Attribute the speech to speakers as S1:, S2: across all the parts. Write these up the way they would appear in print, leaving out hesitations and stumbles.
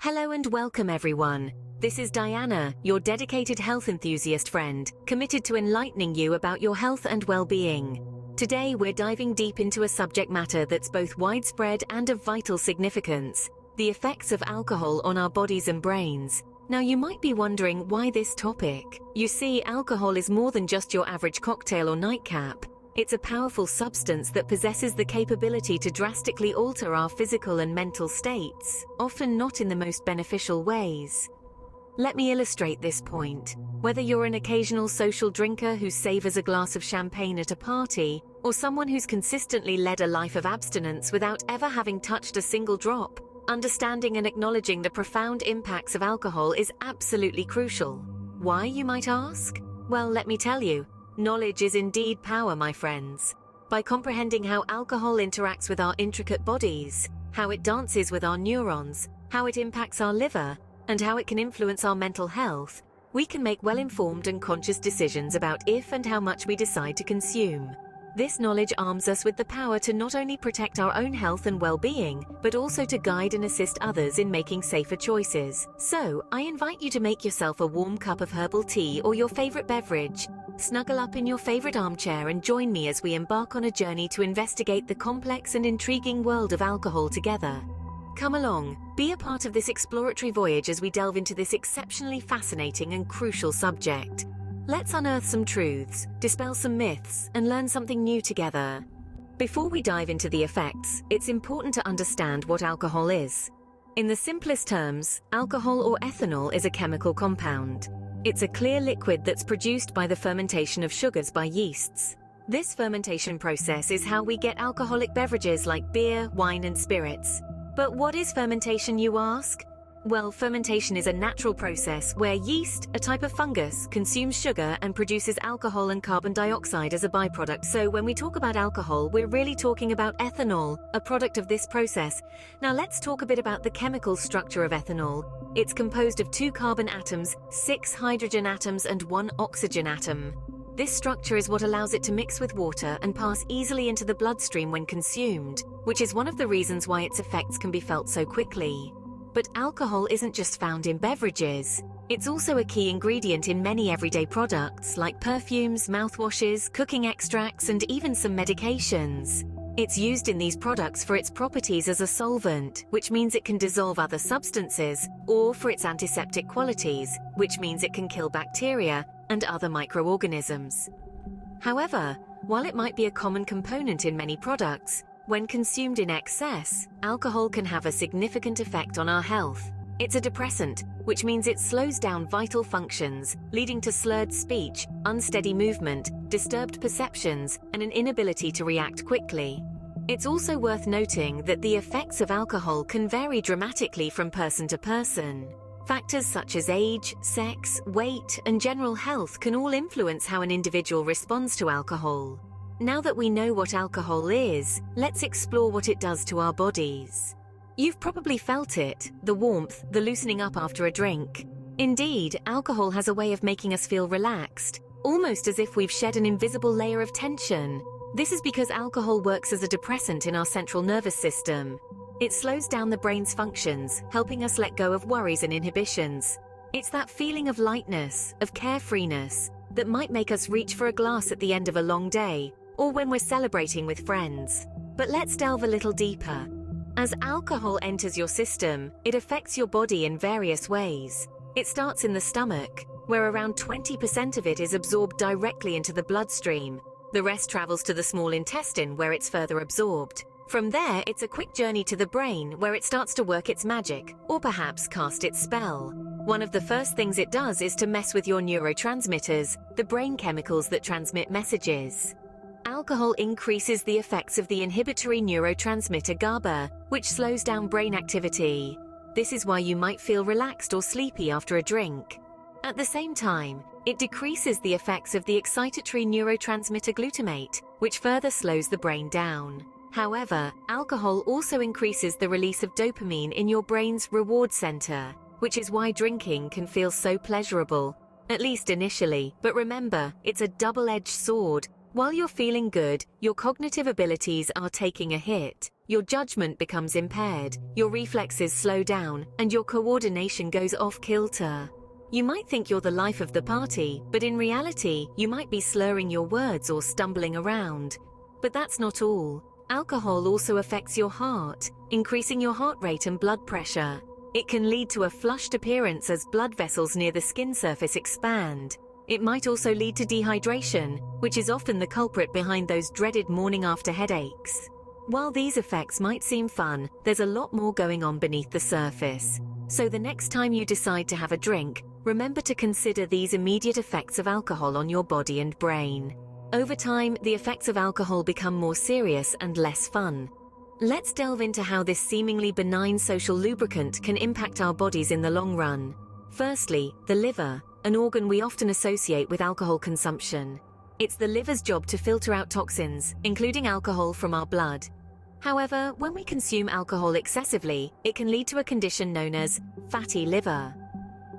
S1: Hello and welcome everyone. This is Diana, your dedicated health enthusiast friend, committed to enlightening you about your health and well-being. Today we're diving deep into a subject matter that's both widespread and of vital significance: the effects of alcohol on our bodies and brains. Now you might be wondering why this topic. You see, alcohol is more than just your average cocktail or nightcap. It's a powerful substance that possesses the capability to drastically alter our physical and mental states, often not in the most beneficial ways. Let me illustrate this point. Whether you're an occasional social drinker who savors a glass of champagne at a party, or someone who's consistently led a life of abstinence without ever having touched a single drop, understanding and acknowledging the profound impacts of alcohol is absolutely crucial. Why, you might ask? Well, let me tell you. Knowledge is indeed power, my friends. By comprehending how alcohol interacts with our intricate bodies, how it dances with our neurons, how it impacts our liver, and how it can influence our mental health, we can make well-informed and conscious decisions about if and how much we decide to consume. This knowledge arms us with the power to not only protect our own health and well-being, but also to guide and assist others in making safer choices. So, I invite you to make yourself a warm cup of herbal tea or your favorite beverage. Snuggle up in your favorite armchair and join me as we embark on a journey to investigate the complex and intriguing world of alcohol together. Come along, be a part of this exploratory voyage as we delve into this exceptionally fascinating and crucial subject. Let's unearth some truths, dispel some myths, and learn something new together. Before we dive into the effects, it's important to understand what alcohol is. In the simplest terms, alcohol or ethanol is a chemical compound. It's a clear liquid that's produced by the fermentation of sugars by yeasts. This fermentation process is how we get alcoholic beverages like beer, wine, and spirits. But what is fermentation, you ask? Well, fermentation is a natural process where yeast, a type of fungus, consumes sugar and produces alcohol and carbon dioxide as a byproduct. So when we talk about alcohol, we're really talking about ethanol, a product of this process. Now let's talk a bit about the chemical structure of ethanol. It's composed of 2 carbon atoms, 6 hydrogen atoms, and 1 oxygen atom. This structure is what allows it to mix with water and pass easily into the bloodstream when consumed, which is one of the reasons why its effects can be felt so quickly. But alcohol isn't just found in beverages. It's also a key ingredient in many everyday products like perfumes, mouthwashes, cooking extracts, and even some medications. It's used in these products for its properties as a solvent, which means it can dissolve other substances, or for its antiseptic qualities, which means it can kill bacteria and other microorganisms. However, while it might be a common component in many products, when consumed in excess, alcohol can have a significant effect on our health. It's a depressant, which means it slows down vital functions, leading to slurred speech, unsteady movement, disturbed perceptions, and an inability to react quickly. It's also worth noting that the effects of alcohol can vary dramatically from person to person. Factors such as age, sex, weight, and general health can all influence how an individual responds to alcohol. Now that we know what alcohol is, let's explore what it does to our bodies. You've probably felt it, the warmth, the loosening up after a drink. Indeed, alcohol has a way of making us feel relaxed, almost as if we've shed an invisible layer of tension. This is because alcohol works as a depressant in our central nervous system. It slows down the brain's functions, helping us let go of worries and inhibitions. It's that feeling of lightness, of carefreeness, that might make us reach for a glass at the end of a long day, or when we're celebrating with friends. But let's delve a little deeper. As alcohol enters your system, it affects your body in various ways. It starts in the stomach, where around 20% of it is absorbed directly into the bloodstream. The rest travels to the small intestine, where it's further absorbed. From there, it's a quick journey to the brain, where it starts to work its magic, or perhaps cast its spell. One of the first things it does is to mess with your neurotransmitters, the brain chemicals that transmit messages. Alcohol increases the effects of the inhibitory neurotransmitter GABA, which slows down brain activity. This is why you might feel relaxed or sleepy after a drink. At the same time, it decreases the effects of the excitatory neurotransmitter glutamate, which further slows the brain down. However, alcohol also increases the release of dopamine in your brain's reward center, which is why drinking can feel so pleasurable, at least initially. But remember, it's a double-edged sword. While you're feeling good, your cognitive abilities are taking a hit. Your judgment becomes impaired, your reflexes slow down, and your coordination goes off kilter. You might think you're the life of the party, but in reality, you might be slurring your words or stumbling around. But that's not all. Alcohol also affects your heart, increasing your heart rate and blood pressure. It can lead to a flushed appearance as blood vessels near the skin surface expand. It might also lead to dehydration, which is often the culprit behind those dreaded morning after headaches. While these effects might seem fun, there's a lot more going on beneath the surface. So the next time you decide to have a drink, remember to consider these immediate effects of alcohol on your body and brain. Over time, the effects of alcohol become more serious and less fun. Let's delve into how this seemingly benign social lubricant can impact our bodies in the long run. Firstly, the liver, an organ we often associate with alcohol consumption. It's the liver's job to filter out toxins, including alcohol, from our blood. However, when we consume alcohol excessively, it can lead to a condition known as fatty liver.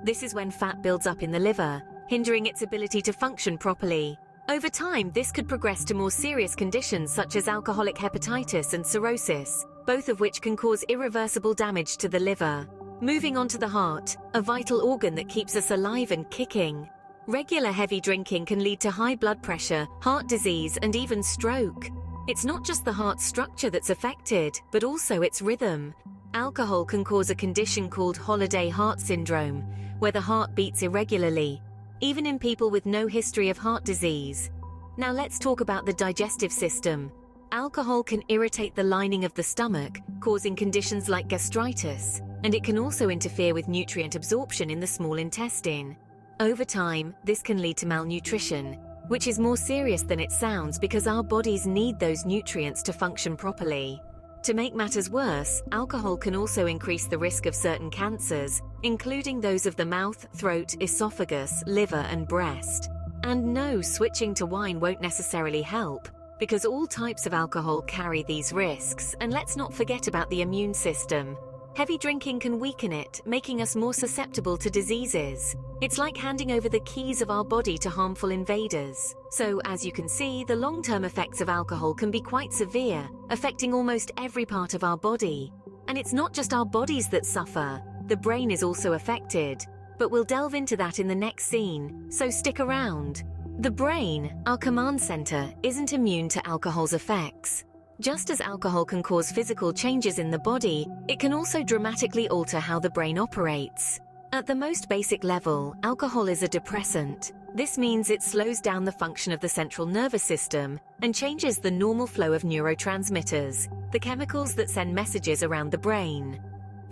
S1: This is when fat builds up in the liver, hindering its ability to function properly. Over time, this could progress to more serious conditions such as alcoholic hepatitis and cirrhosis, both of which can cause irreversible damage to the liver. Moving on to the heart, a vital organ that keeps us alive and kicking. Regular heavy drinking can lead to high blood pressure, heart disease, and even stroke. It's not just the heart structure that's affected, but also its rhythm. Alcohol can cause a condition called holiday heart syndrome, where the heart beats irregularly, even in people with no history of heart disease. Now let's talk about the digestive system. Alcohol can irritate the lining of the stomach, causing conditions like gastritis, and it can also interfere with nutrient absorption in the small intestine. Over time, this can lead to malnutrition, which is more serious than it sounds because our bodies need those nutrients to function properly. To make matters worse, alcohol can also increase the risk of certain cancers, including those of the mouth, throat, esophagus, liver, and breast. And no, switching to wine won't necessarily help, because all types of alcohol carry these risks, and let's not forget about the immune system. Heavy drinking can weaken it, making us more susceptible to diseases. It's like handing over the keys of our body to harmful invaders. So, as you can see, the long-term effects of alcohol can be quite severe, affecting almost every part of our body. And it's not just our bodies that suffer, the brain is also affected. But we'll delve into that in the next scene, so stick around. The brain, our command center, isn't immune to alcohol's effects. Just as alcohol can cause physical changes in the body, it can also dramatically alter how the brain operates. At the most basic level, alcohol is a depressant. This means it slows down the function of the central nervous system and changes the normal flow of neurotransmitters, the chemicals that send messages around the brain.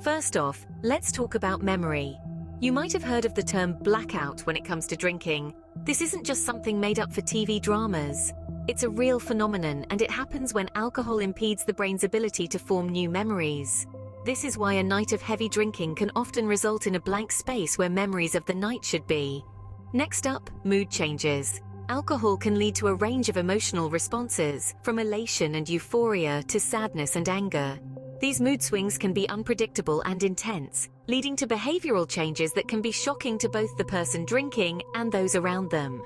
S1: First off, let's talk about memory. You might have heard of the term blackout when it comes to drinking. This isn't just something made up for TV dramas. It's a real phenomenon, and it happens when alcohol impedes the brain's ability to form new memories. This is why a night of heavy drinking can often result in a blank space where memories of the night should be. Next up, mood changes. Alcohol can lead to a range of emotional responses, from elation and euphoria to sadness and anger. These mood swings can be unpredictable and intense, leading to behavioral changes that can be shocking to both the person drinking and those around them.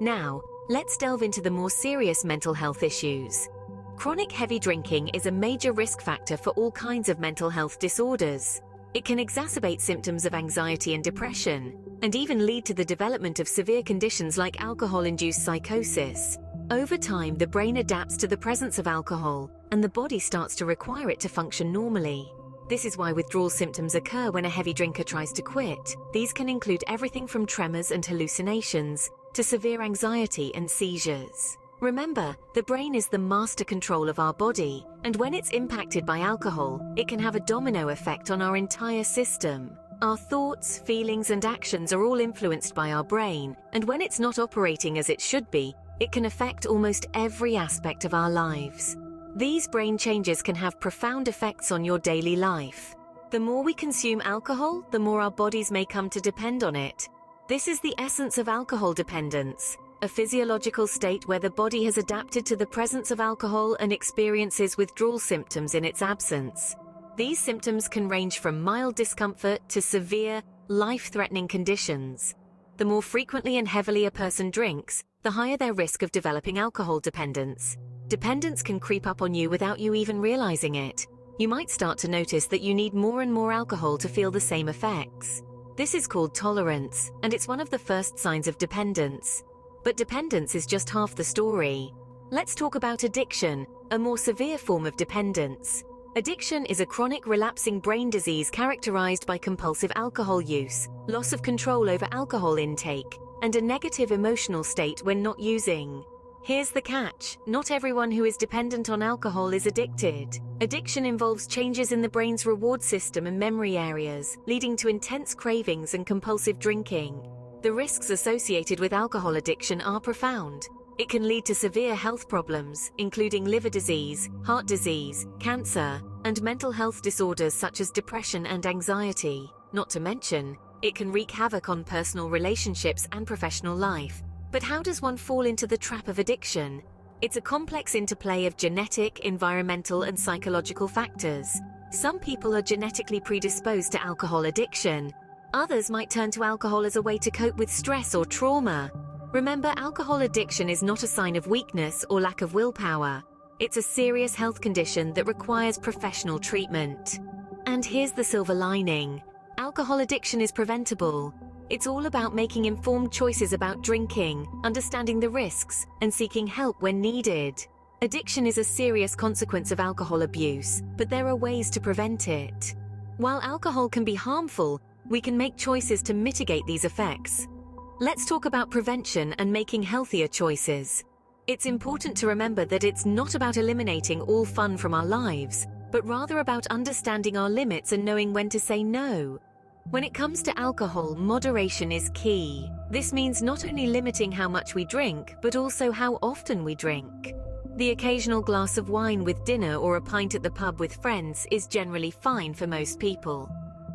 S1: Now, let's delve into the more serious mental health issues. Chronic heavy drinking is a major risk factor for all kinds of mental health disorders. It can exacerbate symptoms of anxiety and depression, and even lead to the development of severe conditions like alcohol-induced psychosis. Over time, the brain adapts to the presence of alcohol, and the body starts to require it to function normally. This is why withdrawal symptoms occur when a heavy drinker tries to quit. These can include everything from tremors and hallucinations to severe anxiety and seizures. Remember, the brain is the master control of our body, and when it's impacted by alcohol, it can have a domino effect on our entire system. Our thoughts, feelings, and actions are all influenced by our brain, and when it's not operating as it should be, it can affect almost every aspect of our lives. These brain changes can have profound effects on your daily life. The more we consume alcohol, the more our bodies may come to depend on it. This is the essence of alcohol dependence, a physiological state where the body has adapted to the presence of alcohol and experiences withdrawal symptoms in its absence. These symptoms can range from mild discomfort to severe, life-threatening conditions. The more frequently and heavily a person drinks, the the higher their risk of developing alcohol dependence. Dependence can creep up on you without you even realizing it. You might start to notice that you need more and more alcohol to feel the same effects. This is called tolerance, and it's one of the first signs of dependence. But dependence is just half the story. Let's talk about addiction, a more severe form of dependence. Addiction is a chronic relapsing brain disease characterized by compulsive alcohol use, loss of control over alcohol intake, and a negative emotional state when not using. Here's the catch: not everyone who is dependent on alcohol is addicted. Addiction involves changes in the brain's reward system and memory areas, leading to intense cravings and compulsive drinking. The risks associated with alcohol addiction are profound. It can lead to severe health problems, including liver disease, heart disease, cancer, and mental health disorders such as depression and anxiety. Not to mention, it can wreak havoc on personal relationships and professional life. But how does one fall into the trap of addiction? It's a complex interplay of genetic, environmental, and psychological factors. Some people are genetically predisposed to alcohol addiction. Others might turn to alcohol as a way to cope with stress or trauma. Remember, alcohol addiction is not a sign of weakness or lack of willpower. It's a serious health condition that requires professional treatment. And here's the silver lining: alcohol addiction is preventable. It's all about making informed choices about drinking, understanding the risks, and seeking help when needed. Addiction is a serious consequence of alcohol abuse, but there are ways to prevent it. While alcohol can be harmful, we can make choices to mitigate these effects. Let's talk about prevention and making healthier choices. It's important to remember that it's not about eliminating all fun from our lives, but rather about understanding our limits and knowing when to say no. When it comes to alcohol, moderation is key. This means not only limiting how much we drink, but also how often we drink. The occasional glass of wine with dinner or a pint at the pub with friends is generally fine for most people.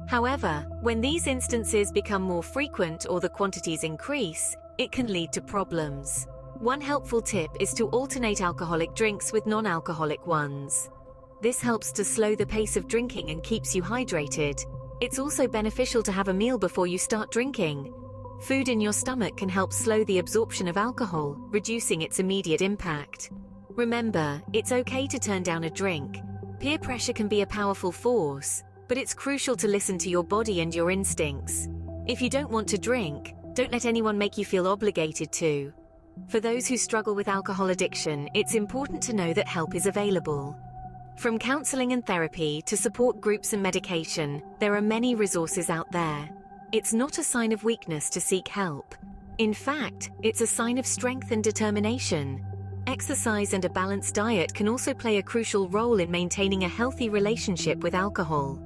S1: However, when these instances become more frequent or the quantities increase, it can lead to problems. One helpful tip is to alternate alcoholic drinks with non-alcoholic ones. This helps to slow the pace of drinking and keeps you hydrated. It's also beneficial to have a meal before you start drinking. Food in your stomach can help slow the absorption of alcohol, reducing its immediate impact. Remember, it's okay to turn down a drink. Peer pressure can be a powerful force, but it's crucial to listen to your body and your instincts. If you don't want to drink, don't let anyone make you feel obligated to. For those who struggle with alcohol addiction, it's important to know that help is available. From counseling and therapy to support groups and medication, there are many resources out there. It's not a sign of weakness to seek help. In fact, it's a sign of strength and determination. Exercise and a balanced diet can also play a crucial role in maintaining a healthy relationship with alcohol.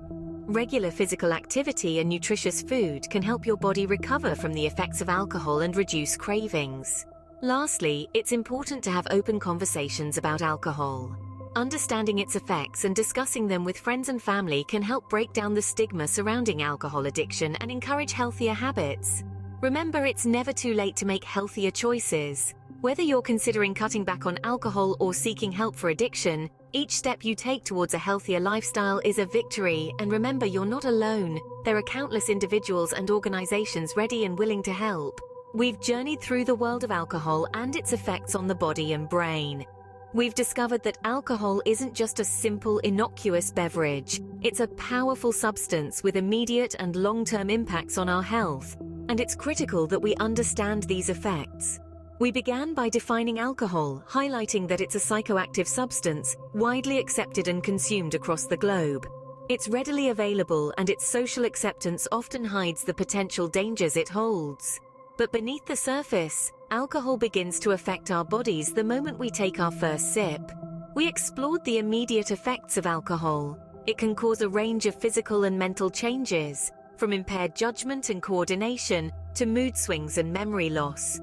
S1: Regular physical activity and nutritious food can help your body recover from the effects of alcohol and reduce cravings. Lastly, it's important to have open conversations about alcohol. Understanding its effects and discussing them with friends and family can help break down the stigma surrounding alcohol addiction and encourage healthier habits. Remember, it's never too late to make healthier choices. Whether you're considering cutting back on alcohol or seeking help for addiction, each step you take towards a healthier lifestyle is a victory, and remember, you're not alone. There are countless individuals and organizations ready and willing to help. We've journeyed through the world of alcohol and its effects on the body and brain. We've discovered that alcohol isn't just a simple, innocuous beverage. It's a powerful substance with immediate and long-term impacts on our health, and it's critical that we understand these effects. We began by defining alcohol, highlighting that it's a psychoactive substance, widely accepted and consumed across the globe. It's readily available, and its social acceptance often hides the potential dangers it holds. But beneath the surface, alcohol begins to affect our bodies the moment we take our first sip. We explored the immediate effects of alcohol. It can cause a range of physical and mental changes, from impaired judgment and coordination to mood swings and memory loss.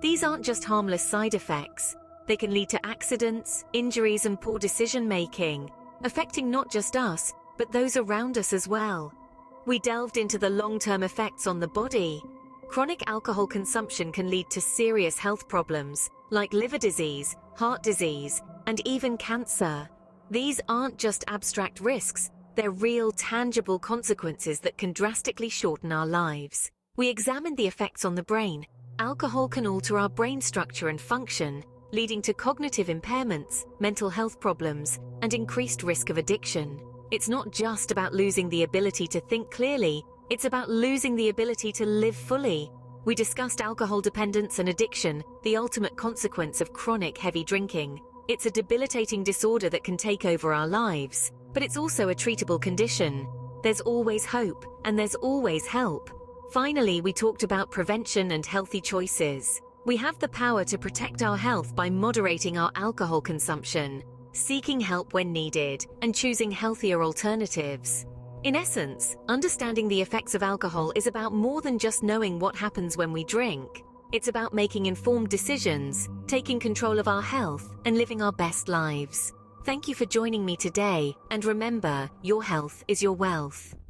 S1: These aren't just harmless side effects. They can lead to accidents, injuries, and poor decision-making, affecting not just us, but those around us as well. We delved into the long-term effects on the body. Chronic alcohol consumption can lead to serious health problems, like liver disease, heart disease, and even cancer. These aren't just abstract risks, they're real, tangible consequences that can drastically shorten our lives. We examined the effects on the brain, Alcohol can alter our brain structure and function, leading to cognitive impairments, mental health problems, and increased risk of addiction. It's not just about losing the ability to think clearly, it's about losing the ability to live fully. We discussed alcohol dependence and addiction, the ultimate consequence of chronic heavy drinking. It's a debilitating disorder that can take over our lives, but it's also a treatable condition. There's always hope, and there's always help. Finally, we talked about prevention and healthy choices. We have the power to protect our health by moderating our alcohol consumption, seeking help when needed, and choosing healthier alternatives. In essence, understanding the effects of alcohol is about more than just knowing what happens when we drink. It's about making informed decisions, taking control of our health, and living our best lives. Thank you for joining me today, and remember, your health is your wealth.